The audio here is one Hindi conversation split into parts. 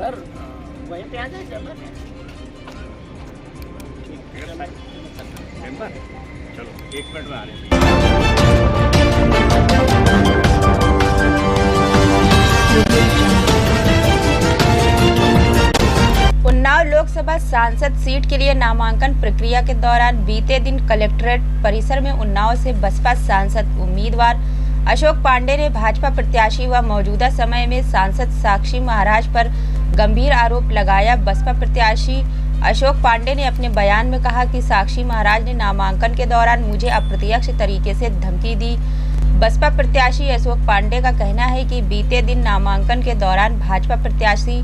सर वहीं पे आ जाए चलो। चलो 1 मिनट में आ रहे हैं। उन्नाव लोकसभा सांसद सीट के लिए नामांकन प्रक्रिया के दौरान बीते दिन कलेक्ट्रेट परिसर में उन्नाव से बसपा सांसद उम्मीदवार अशोक पांडे ने भाजपा प्रत्याशी व मौजूदा समय में सांसद साक्षी महाराज पर गंभीर आरोप लगाया। बसपा प्रत्याशी अशोक पांडे ने अपने बयान में कहा कि साक्षी महाराज ने नामांकन के दौरान मुझे अप्रत्यक्ष तरीके से धमकी दी। बसपा प्रत्याशी अशोक पांडे का कहना है कि बीते दिन नामांकन के दौरान भाजपा प्रत्याशी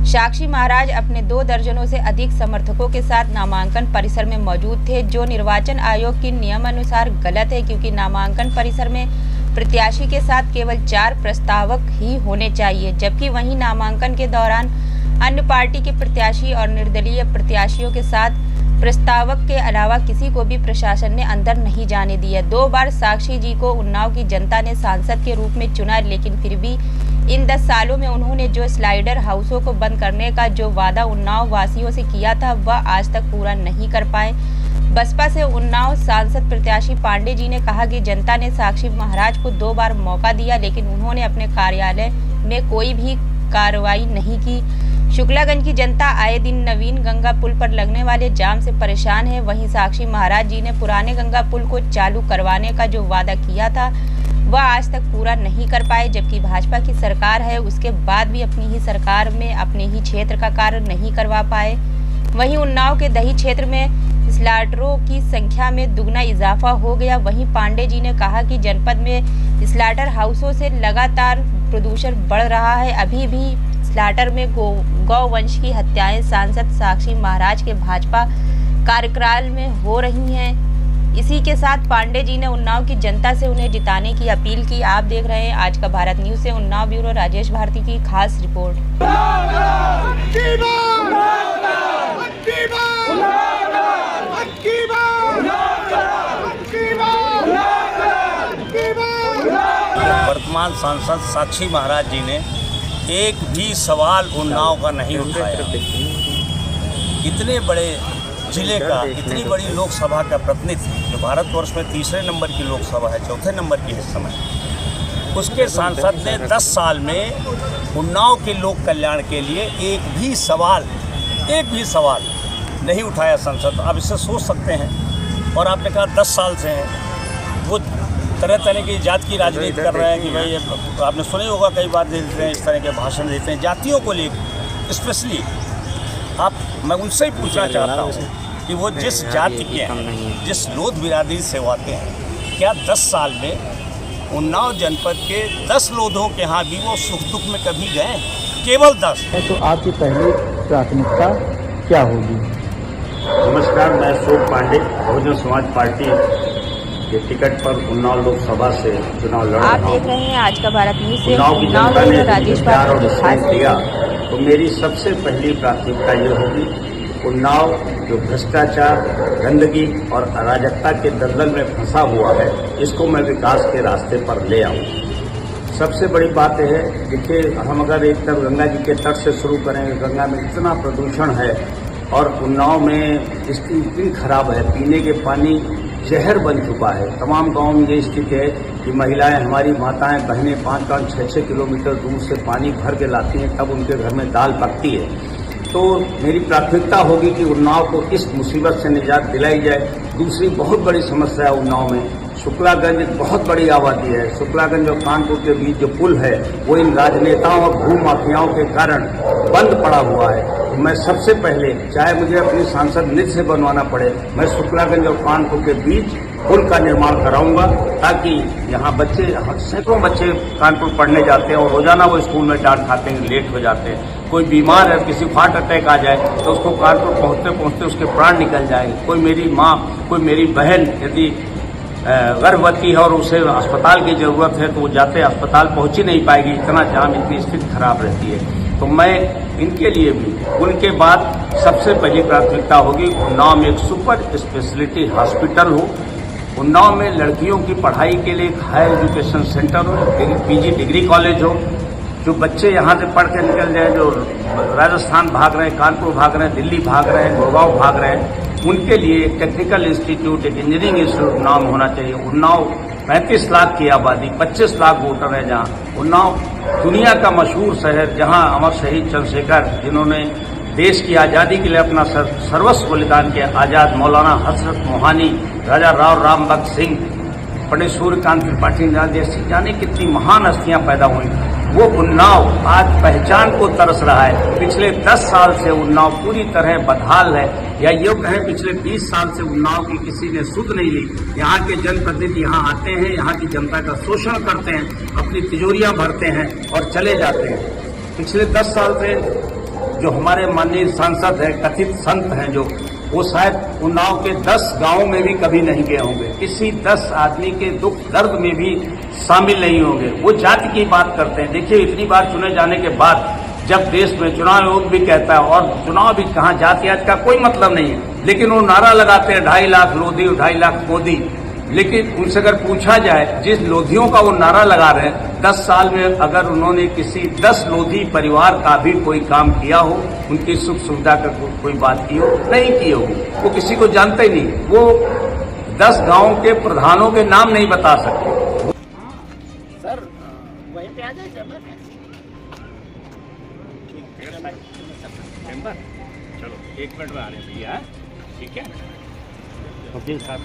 साक्षी महाराज अपने 2 दर्जनों से अधिक समर्थकों के साथ नामांकन परिसर में मौजूद थे, जो निर्वाचन आयोग के नियम अनुसार गलत है, क्योंकि नामांकन परिसर में प्रत्याशी के साथ केवल 4 प्रस्तावक ही होने चाहिए, जबकि वहीं नामांकन के दौरान अन्य पार्टी के प्रत्याशी और निर्दलीय प्रत्याशियों के साथ प्रस्तावक के अलावा किसी को भी प्रशासन ने अंदर नहीं जाने दिया। 2 बार साक्षी जी को उन्नाव की जनता ने सांसद के रूप में चुना, लेकिन फिर भी इन 10 सालों में उन्होंने जो स्लाइडर हाउसों को बंद करने का जो वादा उन्नाव वासियों से किया था, वह आज तक पूरा नहीं कर पाए। बसपा से उन्नाव सांसद प्रत्याशी पांडे जी ने कहा कि जनता ने साक्षी महाराज को 2 बार मौका दिया, लेकिन उन्होंने अपने कार्यालय में कोई भी कार्रवाई नहीं की। शुक्लागंज की जनता आए दिन नवीन गंगा पुल पर लगने वाले जाम से परेशान है। वहीं साक्षी महाराज जी ने पुराने गंगा पुल को चालू करवाने का जो वादा किया था, वह आज तक पूरा नहीं कर पाए, जबकि भाजपा की सरकार है, उसके बाद भी अपनी ही सरकार में अपने ही क्षेत्र का कार्य नहीं करवा पाए। वहीं उन्नाव के दही क्षेत्र में स्लाटरों की संख्या में दुगना इजाफा हो गया। वहीं पांडे जी ने कहा कि जनपद में स्लाटर हाउसों से लगातार प्रदूषण बढ़ रहा है। अभी भी स्लाटर में गौवंश की हत्याएं सांसद साक्षी महाराज के भाजपा कार्यकाल में हो रही हैं। इसी के साथ पांडे जी ने उन्नाव की जनता से उन्हें जिताने की अपील की। आप देख रहे हैं आज का भारत न्यूज से उन्नाव ब्यूरो राजेश भारती की खास रिपोर्ट। वर्तमान सांसद साक्षी महाराज जी ने एक भी सवाल उन्नाव का नहीं उठाया। इतने बड़े जिले का, इतनी बड़ी लोकसभा का प्रतिनिधि जो भारतवर्ष में 3रे नंबर की लोकसभा है, 4थे नंबर की इस समय, उसके सांसद ने 10 साल में उन्नाव के लोक कल्याण के लिए एक भी सवाल नहीं उठाया सांसद। आप इससे सोच सकते हैं। और आपने कहा 10 साल से हैं वो तरह तरह की जात की राजनीति कर रहे हैं कि भाई आपने सुने होगा, कई बार देते हैं इस तरह के भाषण देते हैं जातियों को लेकर स्पेशली। मैं उनसे ही पूछना चाहता हूँ कि वो जिस जाति के हैं, जिस लोध बिरादरी से आते हैं, क्या 10 साल में उन्नाव जनपद के 10 लोधों के यहाँ भी वो सुख दुख में कभी गए? केवल 10। तो आपकी पहली प्राथमिकता क्या होगी? नमस्कार, मैं अशोक पांडे, बहुजन समाज पार्टी के टिकट पर उन्नाव लोकसभा से चुनाव लड़ रहा हूं। आप देख रहे हैं आज का भारत न्यूज से उन्नाव की जनता ने राजेश प्यार और भारती की खास स्नेह दिया, तो मेरी सबसे पहली प्राथमिकता ये होगी उन्नाव जो भ्रष्टाचार, गंदगी और अराजकता के दलदल में फंसा हुआ है, इसको मैं विकास के रास्ते पर ले आऊं। सबसे बड़ी बात यह है, देखिए हम अगर एक तरफ गंगा जी के तट से शुरू करेंगे, गंगा में इतना प्रदूषण है और उन्नाव में स्थिति इतनी खराब है, पीने के पानी जहर बन चुका है। तमाम गाँव में ये स्थिति है कि महिलाएं, हमारी माताएं बहनें 5-5, 6-6 किलोमीटर दूर से पानी भर के लाती हैं, तब उनके घर में दाल पकती है। तो मेरी प्राथमिकता होगी कि उन्नाव को इस मुसीबत से निजात दिलाई जाए। दूसरी बहुत बड़ी समस्या है उन्नाव में, शुक्लागंज एक बहुत बड़ी आबादी है। शुक्लागंज और कानपुर के बीच जो पुल है वो इन राजनेताओं और भू माफियाओं के कारण बंद पड़ा हुआ है। तो मैं सबसे पहले, चाहे मुझे अपनी सांसद निधि से बनवाना पड़े, मैं शुक्लागंज और कानपुर के बीच पुल का निर्माण कराऊंगा, ताकि यहाँ बच्चे, सैकड़ों बच्चे कानपुर पढ़ने जाते हैं और रोजाना वो स्कूल में डांट खाते हैं, लेट हो जाते हैं। कोई बीमार है, किसी को हार्ट अटैक आ जाए तो उसको कानपुर पहुँचते पहुँचते उसके प्राण निकल जाएंगे। कोई मेरी माँ, कोई मेरी बहन यदि गर्भवती है और उसे अस्पताल की जरूरत है तो वो जाते अस्पताल पहुँच ही नहीं पाएगी, इतना जाम, इतनी स्थिति खराब रहती है। तो मैं इनके लिए भी, उनके बाद सबसे पहली प्राथमिकता होगी उन्नाव में एक सुपर स्पेशलिटी हॉस्पिटल हो, उन्नाव में लड़कियों की पढ़ाई के लिए एक हायर एजुकेशन सेंटर हो, पीजी डिग्री कॉलेज हो, जो बच्चे यहाँ से पढ़ के निकल जाए, जो राजस्थान भाग रहे हैं, कानपुर भाग रहे हैं, दिल्ली भाग रहे हैं, गुड़गांव भाग रहे हैं, उनके लिए एक टेक्निकल इंस्टीट्यूट, एक इंजीनियरिंग इंस्टीट्यूट उन्नाव होना चाहिए। उन्नाव 35 लाख की आबादी, 25 लाख वोटर है जहाँ। उन्नाव दुनिया का मशहूर शहर, जहाँ अमर शहीद चंद्रशेखर, जिन्होंने देश की आज़ादी के लिए अपना सर्वस्व बलिदान किया, आज़ाद मौलाना हजरत मोहानी, राजा राव राम बख्श सिंह, पंडित सूर्यकांत त्रिपाठी जैसी जाने कितनी महान हस्तियां पैदा हुई, वो उन्नाव आज पहचान को तरस रहा है। पिछले 10 साल से उन्नाव पूरी तरह बदहाल है, या ये कहें पिछले 20 साल से उन्नाव की किसी ने सुध नहीं ली। यहाँ के जनप्रतिनिधि यहाँ आते हैं, यहाँ की जनता का शोषण करते हैं, अपनी तिजोरियां भरते हैं और चले जाते हैं। पिछले 10 साल से जो हमारे माननीय सांसद हैं, कथित संत हैं, जो वो शायद उन्नाव के 10 गांवों में भी कभी नहीं गए होंगे, किसी 10 आदमी के दुख दर्द में भी शामिल नहीं होंगे। वो जाति की बात करते हैं। देखिए, इतनी बार चुने जाने के बाद जब देश में चुनाव आयोग भी कहता है, और चुनाव भी कहाँ, जातियात का कोई मतलब नहीं है, लेकिन वो नारा लगाते हैं 2.5 लाख लोधी, 2.5 लाख मोदी। लेकिन उनसे अगर पूछा जाए, जिस लोधियों का वो नारा लगा रहे हैं, 10 साल में अगर उन्होंने किसी 10 लोधी परिवार का भी कोई काम किया हो, उनकी सुख सुविधा का कोई बात की हो, नहीं की हो, वो किसी को जानते ही नहीं। वो 10 गांवों के प्रधानों के नाम नहीं बता सकते। सर वहीं पे आ जाए चलो। चलो 1 मिनट में आ रहे हैं भैया, ठीक है? वकील साहब